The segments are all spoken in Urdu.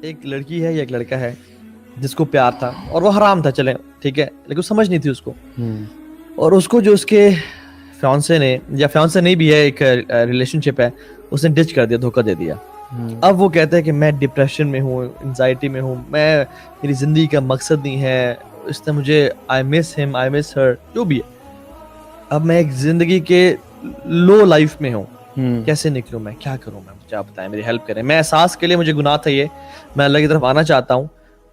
ایک لڑکی ہے یا ایک لڑکا ہے جس کو پیار تھا اور وہ حرام تھا, چلیں ٹھیک ہے, لیکن سمجھ نہیں تھی اس کو, اور اس کو جو اس کے فیانسے نے یا فیانسے نہیں بھی ہے, ایک ریلیشن شپ ہے, اس نے ڈچ کر دیا, دھوکہ دے دیا. اب وہ کہتا ہے کہ میں ڈپریشن میں ہوں, انزائٹی میں ہوں, میں میری زندگی کا مقصد نہیں ہے, اس نے مجھے آئی مس ہم, آئی مس ہر, جو بھی ہے. اب میں ایک زندگی کے لو لائف میں ہوں, کیسے نکلوں میں, کیا کروں میں, مجھے آپ بتائیں, میری ہیلپ کریں. میں احساس کے لیے مجھے گناہ تھا یہ, میں اللہ کی طرف آنا چاہتا ہوں,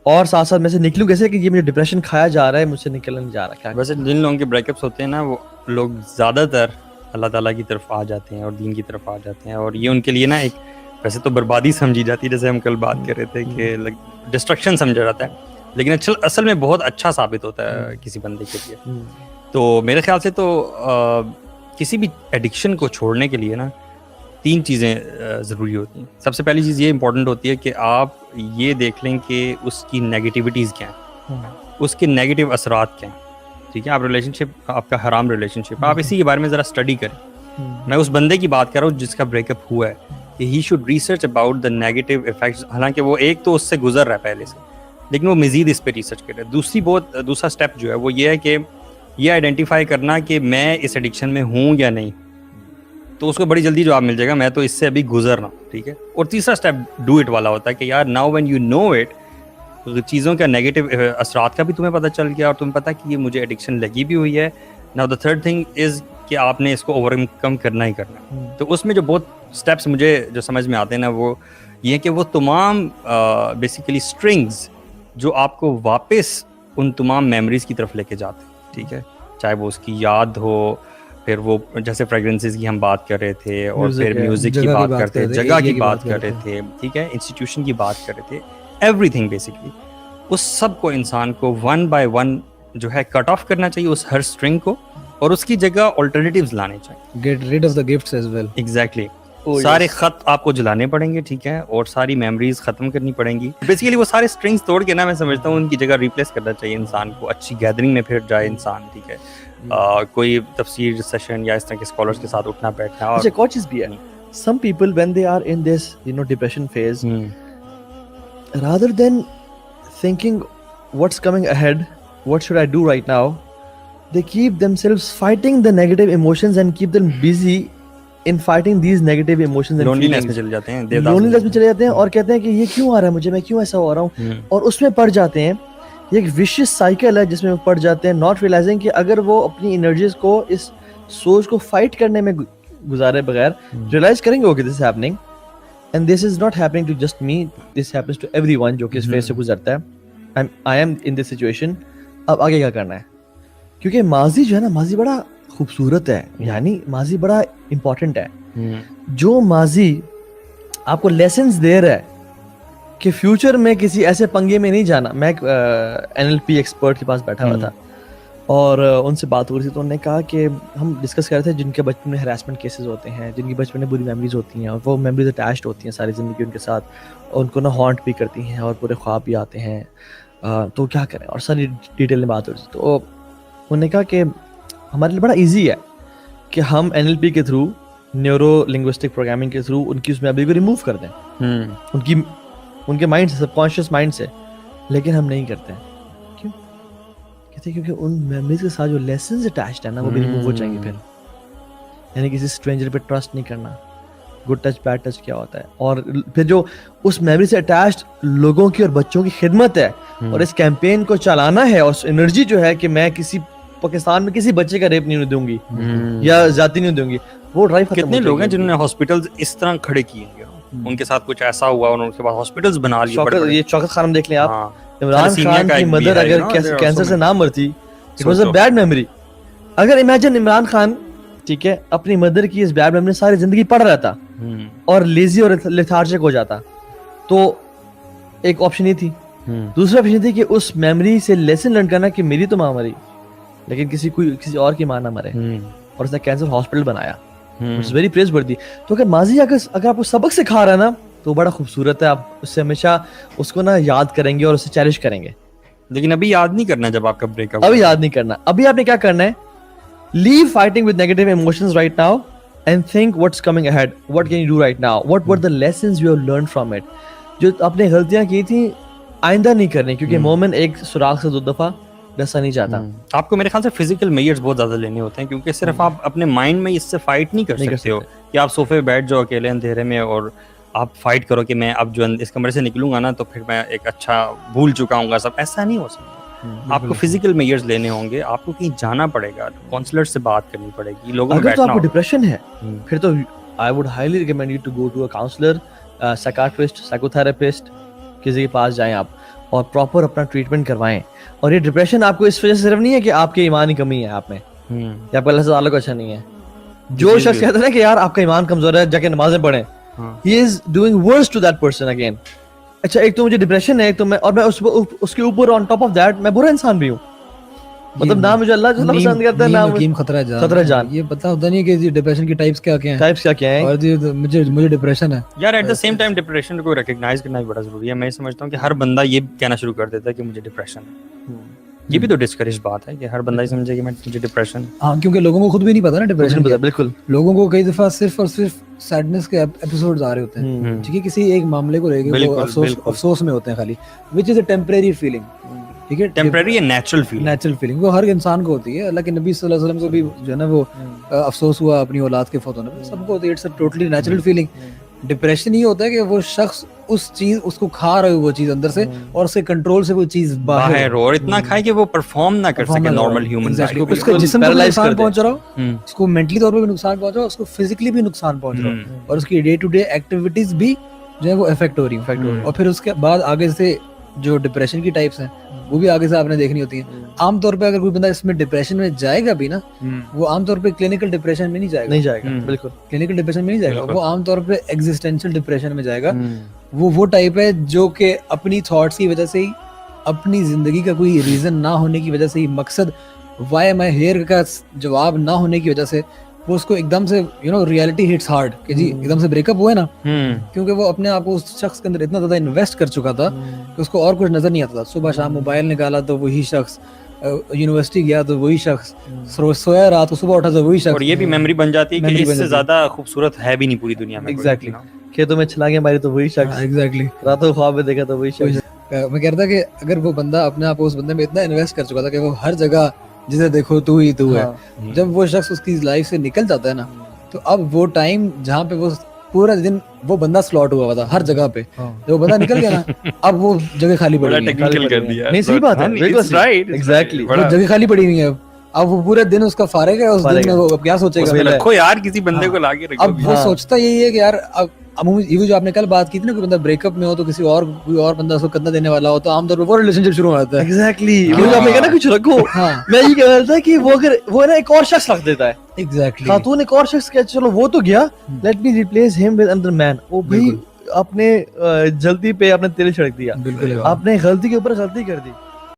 اور ساتھ ساتھ میں سے نکلوں کیسے کہ یہ مجھے ڈپریشن کھایا جا رہا ہے, مجھ سے نکلنا نہیں جا رہا. کیا ویسے جن لوگوں کے بریک اپس ہوتے ہیں نا, وہ لوگ زیادہ تر اللہ تعالیٰ کی طرف آ جاتے ہیں اور دین کی طرف آ جاتے ہیں, اور یہ ان کے لیے نا ایک ویسے تو بربادی سمجھی جاتی ہے, جیسے ہم کل بات کر رہے تھے کہ ڈسٹرکشن سمجھا جاتا ہے, لیکن اصل میں بہت اچھا ثابت ہوتا ہے کسی بندے کے لیے. تو میرے خیال سے تو کسی بھی ایڈکشن کو چھوڑنے کے لیے نا 3 چیزیں ضروری ہوتی ہیں. سب سے پہلی چیز یہ امپورٹنٹ ہوتی ہے کہ آپ یہ دیکھ لیں کہ اس کی نیگیٹیوٹیز کیا ہیں, اس کے نیگیٹو اثرات کیا ہیں. ٹھیک ہے, آپ ریلیشن شپ, آپ کا حرام ریلیشن شپ, آپ اسی کے بارے میں ذرا اسٹڈی کریں. میں اس بندے کی بات کر رہا ہوں جس کا بریک اپ ہوا ہے, کہ he should research about the negative effects. حالانکہ وہ ایک تو اس سے گزر رہا ہے پہلے سے, لیکن وہ مزید اس پہ ریسرچ کرے. دوسرا اسٹیپ جو ہے وہ یہ ہے کہ یہ آئیڈینٹیفائی کرنا کہ میں اس ایڈکشن میں ہوں یا نہیں. تو اس کو بڑی جلدی جواب مل جائے گا, میں تو اس سے ابھی گزر رہا ہوں. ٹھیک ہے. اور تیسرا اسٹیپ ڈو اٹ والا ہوتا ہے کہ یار now when you know it, چیزوں کا نیگیٹو اثرات کا بھی تمہیں پتہ چل گیا, اور تمہیں پتہ کہ یہ مجھے ایڈکشن لگی بھی ہوئی ہے. Now the third thing is کہ آپ نے اس کو اوور کم کرنا ہی کرنا. تو اس میں جو بہت اسٹیپس مجھے جو سمجھ میں آتے ہیں نا, وہ یہ کہ وہ تمام بیسیکلی اسٹرنگز جو آپ کو واپس ان تمام میموریز کی طرف لے کے جاتے ہیں. ٹھیک ہے, چاہے وہ اس کی یاد ہو, پھر وہ جیسے فریگرنسز کی ہم بات کر رہے تھے, اور پھر میوزک کی بات کر رہے تھے, جگہ کی بات کر رہے تھے, ٹھیک ہے, انسٹیٹیوشن کی بات کر رہے تھے, ایوری تھنگ بیسکلی. اس سب کو انسان کو 1 by 1 جو ہے کٹ آف کرنا چاہیے, اس ہر اسٹرنگ کو, اور اس کی جگہ آلٹرنیٹیوز لانے چاہیے. Get rid of the gifts as well. Exactly. سارے خط آپ کو جلانے پڑیں گے, ٹھیک ہے, اور ساری میموریز ختم کرنی پڑیں گی. بیسیکلی وہ سارے اسٹرنگس توڑ کے نا, میں سمجھتا ہوں ان کی جگہ ریپلیس کرنا چاہیے انسان کو. اچھی گیدرنگ میں پھر جائے انسان, ٹھیک ہے, کوئی تفسیر سیشن یا اس طرح کے اسکالرس کے ساتھ اٹھنا بیٹھنا. اور ایک اور چیز بھی ہے, some people when they are in this depression phase, rather than thinking what's coming ahead, what should I do right now, they keep themselves fighting the negative emotions and keep them busy in fighting these negative emotions and loneliness میں feelings. چلے جاتے ہیں, loneliness میں چلے جاتے ہیں, اور کہتے ہیں کہ یہ کیوں آ رہا ہے مجھے, میں کیوں ایسا ہو رہا ہوں, اور اس میں پڑ جاتے ہیں. یہ ایک ویشیس سائیکل ہے جس میں وہ پڑ جاتے ہیں, ناٹ ریئلائزنگ کہ اگر وہ اپنی انرجیز کو اس سوچ کو فائٹ کرنے میں گزارے بغیر ریئلائز کریں گے okay this is happening and this is not happening to just me, this happens to everyone جو کہ اس فیز سے گزرتا ہے. I am in this situation, اب آگے کیا کرنا ہے. کیونکہ ماضی جو ہے نا, ماضی بڑا خوبصورت ہے, یعنی ماضی بڑا امپورٹنٹ ہے. جو ماضی آپ کو لیسنز دے رہا ہے کہ فیوچر میں کسی ایسے پنگے میں نہیں جانا. میں ایک NLP ایکسپرٹ کے پاس بیٹھا ہوا تھا, اور ان سے بات ہو رہی تھی, تو انہوں نے کہا کہ ہم ڈسکس کر رہے تھے جن کے بچپن میں ہراسمنٹ کیسز ہوتے ہیں, جن کی بچپن میں بری میموریز ہوتی ہیں, اور وہ میموریز اٹیچڈ ہوتی ہیں ساری زندگی ان کے ساتھ, اور ان کو نا ہانٹ بھی کرتی ہیں, اور پورے خواب بھی آتے ہیں, تو کیا کریں, اور ساری ڈیٹیل میں بات ہو رہی تھی. تو انہوں نے کہا کہ ہمارے لیے بڑا ایزی ہے کہ ہم NLP کے تھرو, نیورو لنگوسٹک پروگرامنگ کے تھرو ان کی اس میموری کو ریموو کر دیں, ان کے مائنڈ سے, سب کانشیس مائنڈ سے, لیکن ہم نہیں کرتے ہیں. کیوں کہتے ہیں کیونکہ ان میموریز کے ساتھ جو لیسنز اٹیچڈ ہیں نا, وہ بھی ریموو ہو جائیں گے پھر. یعنی کسی اسٹرینجر پہ ٹرسٹ نہیں کرنا, گڈ ٹچ بیڈ ٹچ کیا ہوتا ہے, اور پھر جو اس میموری سے اٹیچڈ لوگوں کی اور بچوں کی خدمت ہے, اور اس کیمپین کو چلانا ہے, اور انرجی جو ہے کہ میں کسی پاکستان میں کسی بچے کا ریپ نہیں دوں گی یا زیادتی نہیں دوں گی, وہ ڈرائیو ختم. کتنے لوگ ہیں جنہوں نے ہاسپٹلز اس طرح کھڑے کیے ہیں, ان کے ساتھ کچھ ایسا ہوا, انہوں نے اس کے بعد ہاسپٹلز بنا لیے. یہ شوکت خانم دیکھ لیں آپ, عمران خان کی مدر اگر کینسر سے نہ مرتی, it was a bad memory. اگر امیجن عمران خان, ٹھیک ہے, اپنی مدر کی اس بیڈ میموری ساری زندگی پڑھ رہا تھا اور لیزی اور لیتھارجک ہو جاتا, تو ایک آپشن یہ تھی. دوسرا آپشن تھی کہ اس میموری سے لیسن لرن کرنا کہ میری تو ماں مری, لیکن کسی اور کی ماں نہ مرے, اور اس نے کینسر ہاسپٹل بنایا. اٹس ویری پریز ورتھی. تو اگر ماضی اگر آپ کو سبق سکھا رہا ہے نا, تو بڑا خوبصورت ہے, آپ اس سے ہمیشہ اس کو نا یاد کریں گے اور اسے چیریش کریں گے. لیکن ابھی یاد نہیں کرنا جب آپ کا بریک اپ, ابھی یاد نہیں کرنا. ابھی آپ نے کیا کرنا ہے, leave fighting with negative emotions right now and think what's coming ahead, what can you do right now, what were the lessons you have learned from it. جو آپ نے غلطیاں کی تھیں آئندہ نہیں کرنی, کیونکہ مومن ایک سوراخ سے 2 دفعہ ڈسا نہیں چاہتا. آپ کو میرے خیال سے فزیکل میئرز بہت زیادہ لینے ہوتے ہیں, کیونکہ صرف آپ اپنے مائنڈ میں اس سے فائٹ نہیں کر سکتے ہو کہ آپ صوفے پہ بیٹھ جاؤ اکیلے اندھیرے میں اور آپ فائٹ کرو کہ میں اب جو اس کمرے سے نکلوں گا نا تو پھر میں ایک اچھا بھول چکا ہوں گا سب. ایسا نہیں ہو سکتا. آپ کو فزیکل میئرز لینے ہوں گے, آپ کو کہیں جانا پڑے گا, کاؤنسلر سے بات کرنی پڑے گی, لوگوں میں اگر تو بیٹھنا آپ کو ہوگا. ڈپریشن ہے پھر تو I would highly recommend you to go to a counsellor, psychiatrist, psychotherapist, کسی کے پاس جائیں آپ اور پراپر اپنا ٹریٹمنٹ کروائیں. اور یہ ڈپریشن آپ کو اس وجہ سے صرف نہیں ہے کہ آپ کے ایمان کی کمی ہے آپ میں یا آپ کا اللہ سے تعلق اچھا نہیں ہے. جو شخص کہتا ہے نا کہ یار آپ کا ایمان کمزور ہے, جا کے نمازیں پڑھیں, he is doing worse to that person again. اچھا ایک تو مجھے ڈپریشن ہے, ایک تو میں اور میں اس کے اوپر آن ٹاپ آف دیٹ میں برا انسان بھی ہوں. مطلب نہ مجھے اللہ جل پسند کرتا ہے, نہ خطرہ جان. یہ پتہ ہوتا نہیں کہ ڈپریشن کی ٹائپس کیا کیا ہیں, ٹائپس کیا ہیں. اور مجھے ڈپریشن ہے یار. At the same time depression کو ریکگنائز کرنا بھی بڑا ضروری ہے. میں سمجھتا ہوں کہ ہر بندہ یہ کہنا شروع کر دیتا ہے کہ مجھے ڈپریشن ہے. یہ بھی تو ڈسکریج بات ہے کہ ہر بندہ یہ سمجھے کہ مجھے ڈپریشن. ہاں, کیونکہ لوگوں کو خود بھی نہیں پتا نا ڈپریشن کیا. بالکل, لوگوں کو کئی دفعہ صرف اور صرف سیڈنس کے ایپیسوڈز آ رہے ہوتے ہیں, ٹھیک ہے, کسی ایک معاملے کو لے کے وہ افسوس میں ہوتے ہیں خالی, وچ از اے ٹیمپریری فیلنگ. ٹھیک ہے, ٹیمپریری ہے, نیچرل فیلنگ وہ ہر انسان کو ہوتی ہے. اللہ کے نبی صلی اللہ علیہ وسلم کو بھی جو ہے نا وہ افسوس ہوا اپنی اولاد کے فوت ہونے پہ, سب کو ہوتی ہے. It's a totally natural feeling. Depression یہ ہوتا ہے کہ وہ شخص اس چیز اس کو کھا رہے ہو وہ چیز اندر سے, اور اس کے کنٹرول سے وہ چیز باہر ہو, اور اتنا کھائے کہ وہ پرفارم نہ کر سکے نارمل ہیومن. اس کے جسم کو نقصان پہنچ رہا ہو, اس کو مینٹلی طور پہ بھی نقصان پہنچ رہا ہو, اس کو فزیکلی بھی نقصان پہنچ رہا ہو, اور اس کی ڈے ٹو ڈے ایکٹیویٹیز بھی جو ہے وہ افیکٹ ہو رہی ہیں. اور پھر اس کے بعد آگے سے جو ڈپریشن کی ٹائپس ہیں وہ بھی آگے سے آپ نے دیکھنی ہوتی ہیں. عام طور پہ اگر کوئی بندہ اس میں ڈپریشن میں جائے گا بھی نا, وہ عام طور پہ کلینکل ڈپریشن میں نہیں جائے گا. بالکل, کلینکل ڈپریشن میں نہیں جائے گا, وہ عام طور پہ ایگزسٹینشل ڈپریشن میں جائے گا. وہ ٹائپ ہے جو کہ اپنی تھاٹس کی وجہ سے ہی, اپنی زندگی کا کوئی ریزن نہ ہونے کی وجہ سے ہی, مقصد وائی ایم آئی ہیئر کا جواب نہ ہونے کی وجہ سے وہ اس کو ایک دم سے ریئلٹی ہٹس ہارڈ کہ جی ایک دم سے بریک اپ ہوا ہے نا, کیونکہ وہ اپنے آپ کو اس شخص کے اندر اتنا زیادہ انویسٹ کر چکا تھا کہ اس کو اور کچھ نظر نہیں آتا تھا. صبح شام موبائل نکالا تو وہی شخص, یونیورسٹی گیا تو وہی شخص, سویا رات کو صبح اٹھا تو وہی شخص. اور یہ بھی میموری بن جاتی ہے کہ اس سے زیادہ خوبصورت ہے بھی نہیں پوری دنیا میں. ایگزیکٹلی, کھیتوں میں چھلانگیں ماری تو وہی شخص, ایگزیکٹلی, راتوں خواب میں دیکھا تو وہی شخص. میں کہتا کہ اگر وہ بندہ اپنے آپ کو اس بندے میں اتنا انویسٹ کر چکا تھا کہ وہ ہر جگہ جسے دیکھو تو ہی تو ہے, جب وہ شخص اس کی لائف سے نکل جاتا ہے نا, تو اب وہ ٹائم جہاں پہ وہ پورا دن وہ بندہ سلاٹ ہوا تھا ہر جگہ پہ, جب وہ بندہ نکل گیا نا, اب وہ جگہ خالی پڑی ہوئی ہے. نہیں, صحیح بات ہے, ایگزیکٹلی, وہ جگہ خالی پڑی ہوئی ہے. اب وہ پورا دن اس کا فارغ ہے, اس دن میں وہ اب کیا سوچے گا. رکھو یار کسی بندے کو لا کے رکھو. اب وہ سوچتا یہی ہے کہ یار یہ جو آپ نے کل بات کی تھی نا, کوئی بندہ بریک اپ میں ہو تو کوئی اور بندہ اس کو کندھا دینے والا ہو تو عام طور پر وہ ریلیشن شپ شروع ہو جاتا ہے. ایگزیکٹلی, آپ نے کہا نا کچھ رکھو, میں یہ کہہ رہا تھا کہ وہ اگر وہ نا ایک اور شخص رکھ دیتا ہے, ایگزیکٹلی, خاتون ایک اور شخص کہتے چلو وہ تو گیا, لیٹ می ریپلیس ہم ود انother man. وہ بھائی اپنے جلدی پہ اپنے تیل چھڑک دیا, بالکل, آپ نے غلطی کے اوپر غلطی کر دی.